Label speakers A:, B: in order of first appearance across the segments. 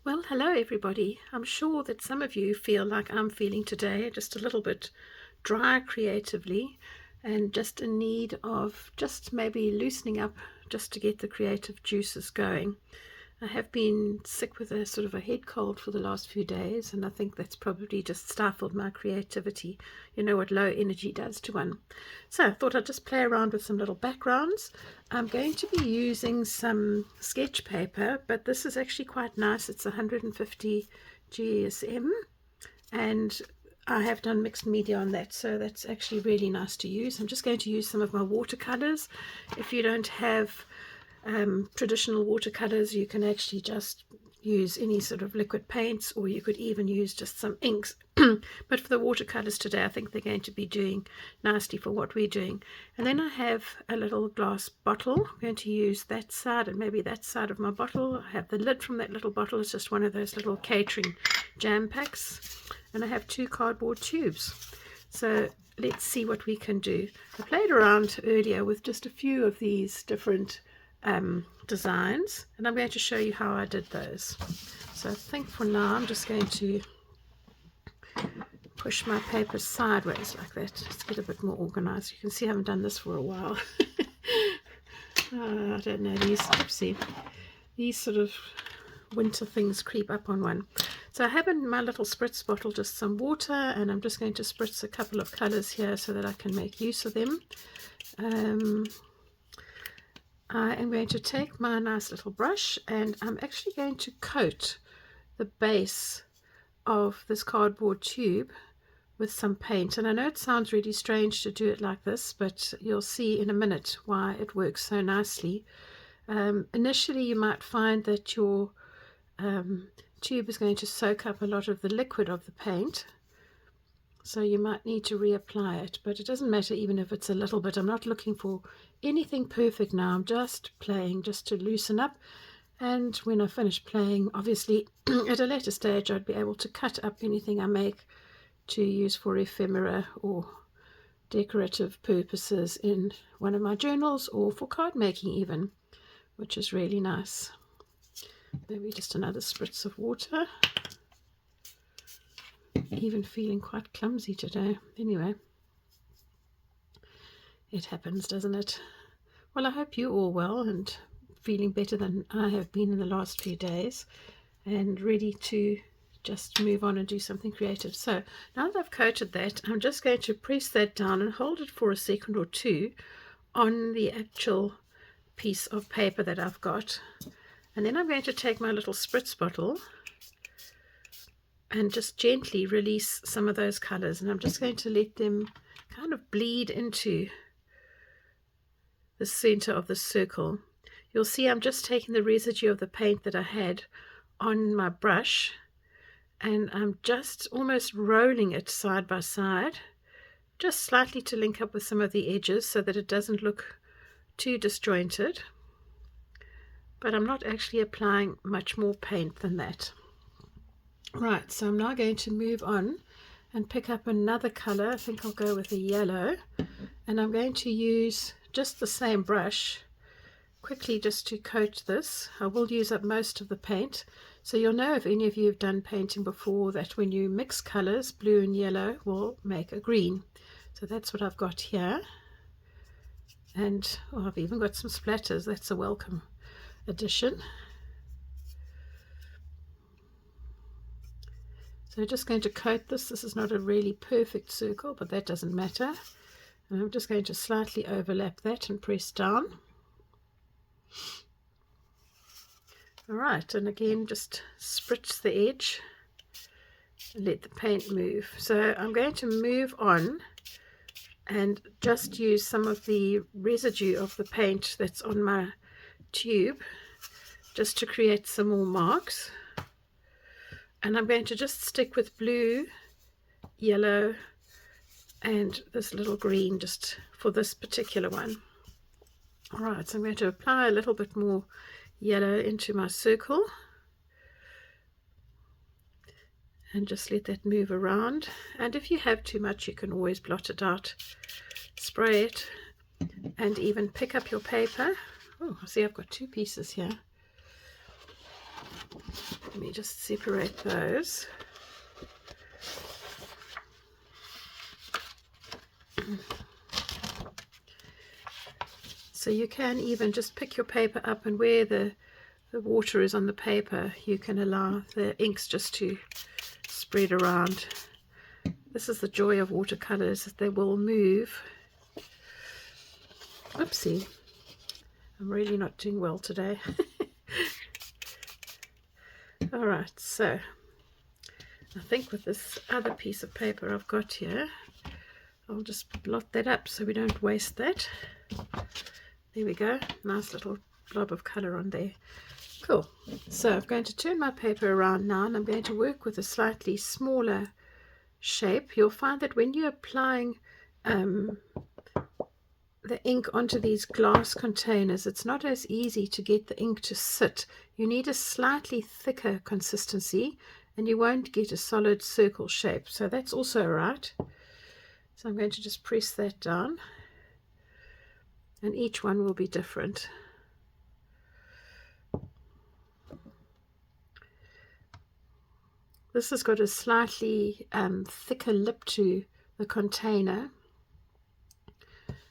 A: Well, hello everybody. I'm sure that some of you feel like I'm feeling today, just a little bit dry creatively and just in need of just maybe loosening up just to get the creative juices going. I have been sick with a sort of a head cold for the last few days, and I think that's probably just stifled my creativity. You know what low energy does to one. So I thought I'd just play around with some little backgrounds. I'm going to be using some sketch paper, but this is actually quite nice. It's 150 GSM, and I have done mixed media on that, so that's actually really nice to use. I'm just going to use some of my watercolors. If you don't have traditional watercolors, you can actually just use any sort of liquid paints, or you could even use just some inks. But for the watercolors today, I think they're going to be doing nicely for what we're doing. And then I have a little glass bottle. I'm going to use that side and maybe that side of my bottle. I have the lid from that little bottle. It's just one of those little catering jam packs. And I have 2 cardboard tubes. So let's see what we can do. I played around earlier with just a few of these different designs, and I'm going to show you how I did those. So I think for now I'm just going to push my paper sideways like that, just get a bit more organized. You can see I haven't done this for a while. I don't know, these sort of winter things creep up on one. So I have in my little spritz bottle just some water, and I'm just going to spritz a couple of colors here so that I can make use of them. I am going to take my nice little brush, and I'm actually going to coat the base of this cardboard tube with some paint. And I know it sounds really strange to do it like this, but you'll see in a minute why it works so nicely. Initially you might find that your tube is going to soak up a lot of the liquid of the paint, so you might need to reapply it, but it doesn't matter even if it's a little bit. I'm not looking for anything perfect now. I'm just playing just to loosen up, and when I finish playing, obviously at a later stage I'd be able to cut up anything I make to use for ephemera or decorative purposes in one of my journals, or for card making even, which is really nice. Maybe just another spritz of water. Even feeling quite clumsy today. Anyway, it happens, doesn't it? Well, I hope you're all well and feeling better than I have been in the last few days, and ready to just move on and do something creative. So now that I've coated that, I'm just going to press that down and hold it for a second or two on the actual piece of paper that I've got. And then I'm going to take my little spritz bottle and just gently release some of those colors, and I'm just going to let them kind of bleed into the center of the circle. You'll see I'm just taking the residue of the paint that I had on my brush, and I'm just almost rolling it side by side, just slightly to link up with some of the edges so that it doesn't look too disjointed, but I'm not actually applying much more paint than that. Right, so I'm now going to move on and pick up another color. I think I'll go with a yellow, and I'm going to use just the same brush quickly just to coat this. I will use up most of the paint, so you'll know, if any of you have done painting before, that when you mix colors, blue and yellow will make a green. So that's what I've got here, and I've even got some splatters. That's a welcome addition. So I'm just going to coat this. This is not a really perfect circle, but that doesn't matter. And I'm just going to slightly overlap that and press down. All right, and again, just spritz the edge and let the paint move. So I'm going to move on and just use some of the residue of the paint that's on my tube just to create some more marks. And I'm going to just stick with blue, yellow, and this little green just for this particular one. All right, so I'm going to apply a little bit more yellow into my circle and just let that move around. And if you have too much, you can always blot it out, spray it, and even pick up your paper. Oh, I see I've got 2 pieces here. Let me just separate those. So you can even just pick your paper up, and where the water is on the paper, you can allow the inks just to spread around. This is the joy of watercolors, that they will move. Oopsie, I'm really not doing well today. Alright, so I think with this other piece of paper I've got here, I'll just blot that up so we don't waste that. There we go, nice little blob of colour on there. Cool. So I'm going to turn my paper around now, and I'm going to work with a slightly smaller shape. You'll find that when you're applying the ink onto these glass containers, it's not as easy to get the ink to sit. You need a slightly thicker consistency, and you won't get a solid circle shape. So that's also right. So I'm going to just press that down, and each one will be different. This has got a slightly thicker lip to the container.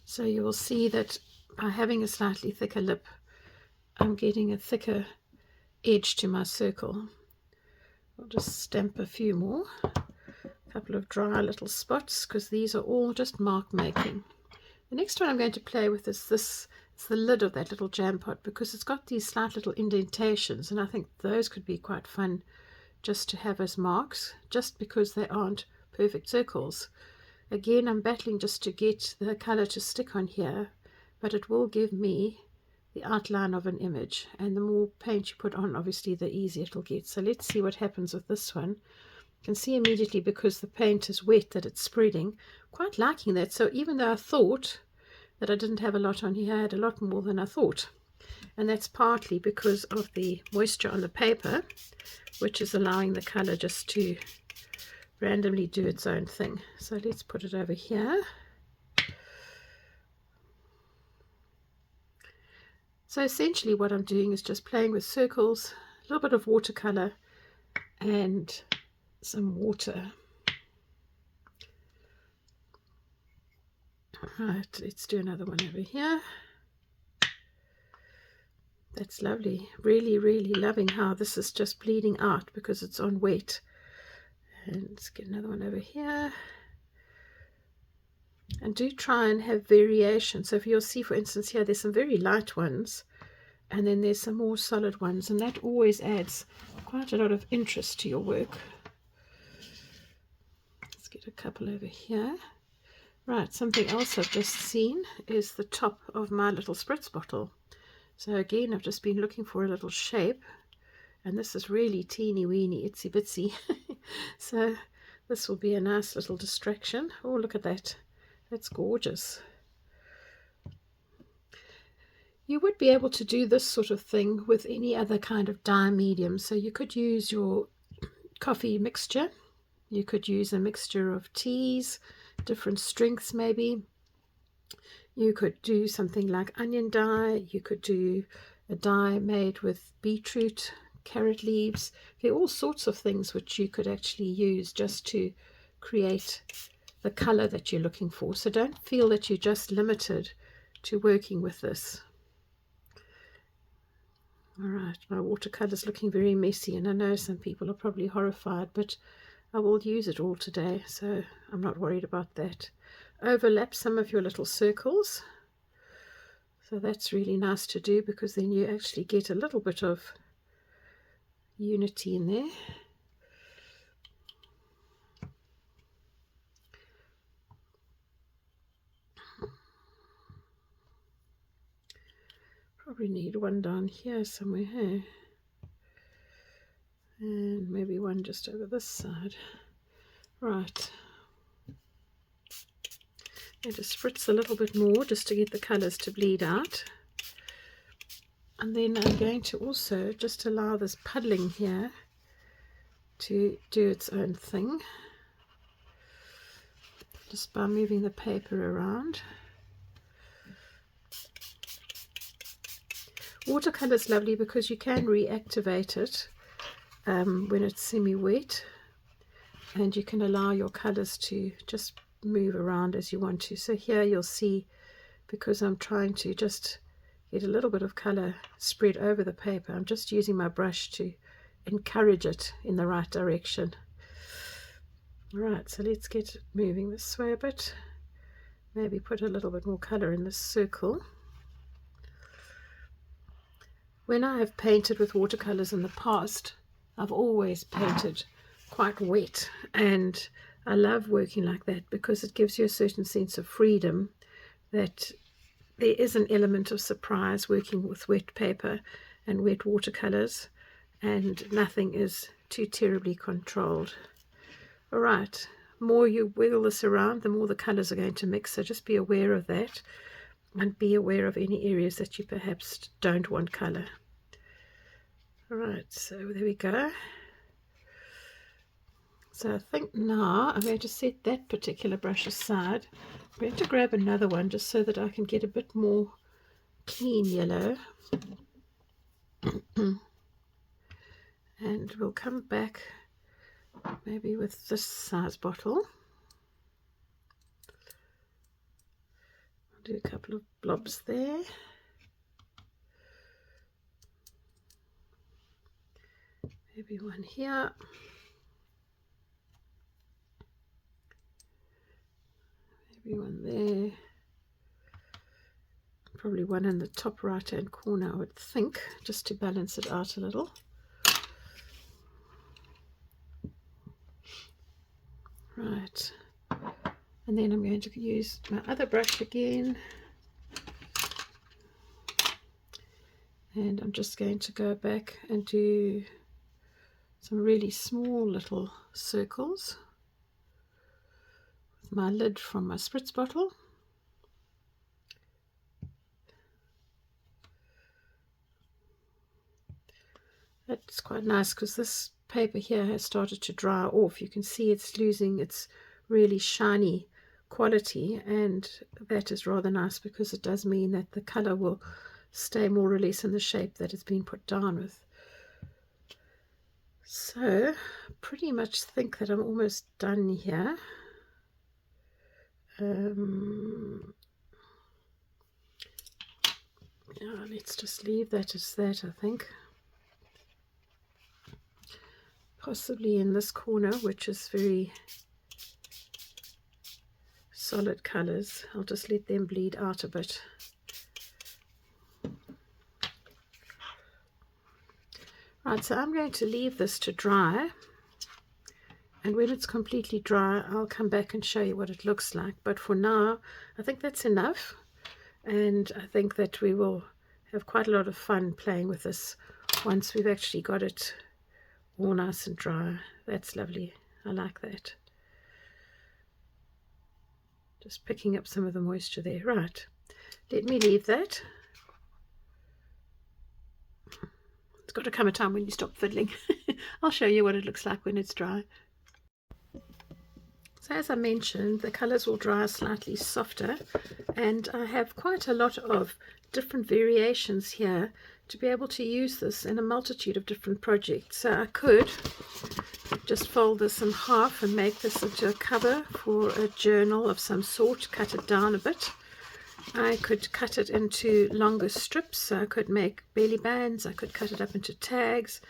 A: So you will see that by having a slightly thicker lip, I'm getting a thicker edge to my circle. I'll just stamp a few more, a couple of dry little spots, because these are all just mark making. The next one I'm going to play with is this. It's the lid of that little jam pot, because it's got these slight little indentations, and I think those could be quite fun just to have as marks, just because they aren't perfect circles. Again, I'm battling just to get the color to stick on here, but it will give me the outline of an image, and the more paint you put on, obviously the easier it'll get. So let's see what happens with this one. You can see immediately, because the paint is wet, that it's spreading. Quite liking that. So even though I thought that I didn't have a lot on here, I had a lot more than I thought, and that's partly because of the moisture on the paper, which is allowing the color just to randomly do its own thing. So let's put it over here. So essentially what I'm doing is just playing with circles, a little bit of watercolor, and some water. Right, let's do another one over here. That's lovely. Really, really loving how this is just bleeding out because it's on wet. And let's get another one over here. And do try and have variation. So if you'll see, for instance, here there's some very light ones, and then there's some more solid ones, and that always adds quite a lot of interest to your work. Let's get a couple over here. Right, something else I've just seen is the top of my little spritz bottle. So again, I've just been looking for a little shape, and this is really teeny weeny, itsy bitsy. So this will be a nice little distraction. Oh, look at that. That's gorgeous. You would be able to do this sort of thing with any other kind of dye medium. So you could use your coffee mixture. You could use a mixture of teas, different strengths maybe. You could do something like onion dye. You could do a dye made with beetroot, carrot leaves. There are all sorts of things which you could actually use just to create the color that you're looking for. So don't feel that you're just limited to working with this. All right, my watercolor is looking very messy, and I know some people are probably horrified, but I will use it all today, so I'm not worried about that. Overlap some of your little circles. So that's really nice to do, because then you actually get a little bit of unity in there. Probably need one down here somewhere, hey? And maybe one just over this side. Right. And just spritz a little bit more just to get the colors to bleed out. And then I'm going to also just allow this puddling here to do its own thing, just by moving the paper around. Watercolor is lovely because you can reactivate it when it's semi-wet, and you can allow your colors to just move around as you want to. So here you'll see, because I'm trying to just get a little bit of color spread over the paper, I'm just using my brush to encourage it in the right direction. Right, so let's get moving this way a bit. Maybe put a little bit more color in this circle. When I have painted with watercolors in the past, I've always painted quite wet, and I love working like that because it gives you a certain sense of freedom, that there is an element of surprise working with wet paper and wet watercolors, and nothing is too terribly controlled. All right, more you wiggle this around, the more the colors are going to mix, so just be aware of that, and be aware of any areas that you perhaps don't want color. All right, so there we go. So I think now I'm going to set that particular brush aside. I'm going to grab another one just so that I can get a bit more clean yellow. And we'll come back maybe with this size bottle. I'll do a couple of blobs there. Maybe one here. Maybe one there. Probably one in the top right hand corner, I would think, just to balance it out a little. Right, and then I'm going to use my other brush again, and I'm just going to go back and do some really small little circles with my lid from my spritz bottle. That's quite nice because this paper here has started to dry off. You can see it's losing its really shiny quality, and that is rather nice because it does mean that the color will stay more or less in the shape that it's been put down with. So pretty much think that I'm almost done here. Yeah, let's just leave that as that, I think. Possibly in this corner, which is very solid colors, I'll just let them bleed out a bit. Right, so I'm going to leave this to dry, and when it's completely dry I'll come back and show you what it looks like. But for now I think that's enough, and I think that we will have quite a lot of fun playing with this once we've actually got it all nice and dry. That's lovely. I like that. Just picking up some of the moisture there. Right, let me leave that. It's got to come a time when you stop fiddling. I'll show you what it looks like when it's dry. So as I mentioned, the colors will dry slightly softer, and I have quite a lot of different variations here to be able to use this in a multitude of different projects. So I could just fold this in half and make this into a cover for a journal of some sort, cut it down a bit. I could cut it into longer strips, so I could make belly bands, I could cut it up into tags,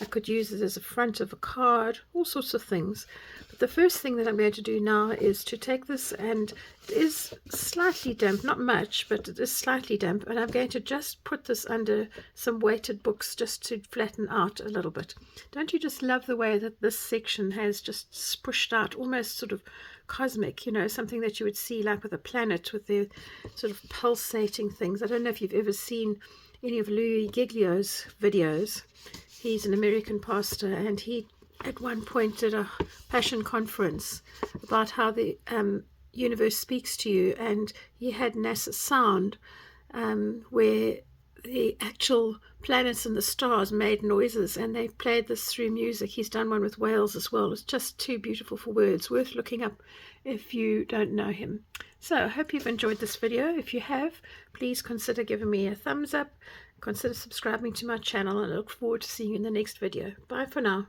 A: I could use it as a front of a card, all sorts of things. But the first thing that I'm going to do now is to take this, and it is slightly damp, not much, but it is slightly damp, and I'm going to just put this under some weighted books just to flatten out a little bit. Don't you just love the way that this section has just pushed out, almost sort of cosmic, you know, something that you would see like with a planet with their sort of pulsating things. I don't know if you've ever seen any of Louis Giglio's videos. He's an American pastor, and he at one point did a passion conference about how the universe speaks to you, and he had NASA sound where the actual planets and the stars made noises, and they played this through music. He's done one with whales as well. It's just too beautiful for words, worth looking up if you don't know him. So I hope you've enjoyed this video. If you have, please consider giving me a thumbs up, consider subscribing to my channel, and I look forward to seeing you in the next video. Bye for now.